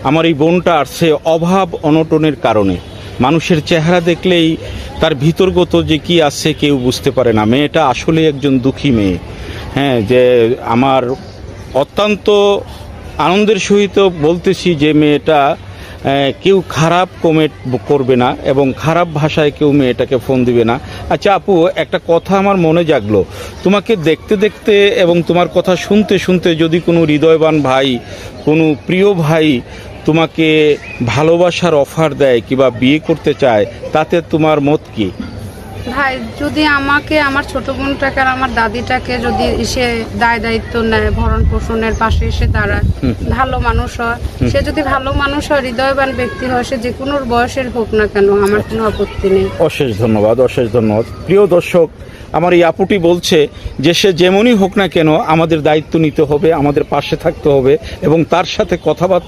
আমার এই বোনটা আসছে অভাব অনটনের কারণে। মানুষের চেহারা দেখলেই তার ভিতরগত যে কি আছে কেউ বুঝতে পারে না। মেয়েটা আসলে একজন দুঃখী মেয়ে। হ্যাঁ, যে আমার অত্যন্ত আনন্দের সহিত বলতেছি যে মেয়েটা কেউ খারাপ কমেন্ট করবে না এবং খারাপ ভাষায় কেউ মেয়েটাকে ফোন দিবে না। আচ্ছা আপু, একটা কথা আমার মনে জাগলো, তোমাকে দেখতে দেখতে এবং তোমার কথা শুনতে শুনতে যদি কোনো হৃদয়বান ভাই, কোনো প্রিয় ভাই তোমাকে ভালোবাসার অফার দেয় কিংবা বিয়ে করতে চায়, তাতে তোমার মত কি? ভাই, যদি আমাকে আমার ছোট বোনটাকে আর আমার দাদিটাকে যদি এসে দায়িত্ব নেয়, ভরণ পোষণের পাশে এসে দাঁড়ায়, ভালো মানুষ হয়, সে যদি ভালো মানুষ হয়, হৃদয়বান ব্যক্তি হয়, সে যে কোনো বয়সের হোক না কেন, আমার কোনো আপত্তি নেই। অশেষ ধন্যবাদ, অশেষ ধন্যবাদ। প্রিয় দর্শক, আমার এই আপুটি বলছে যে সে যেমনই হোক না কেন আমাদের দায়িত্ব নিতে হবে, আমাদের পাশে থাকতে হবে এবং তার সাথে কথাবার্তা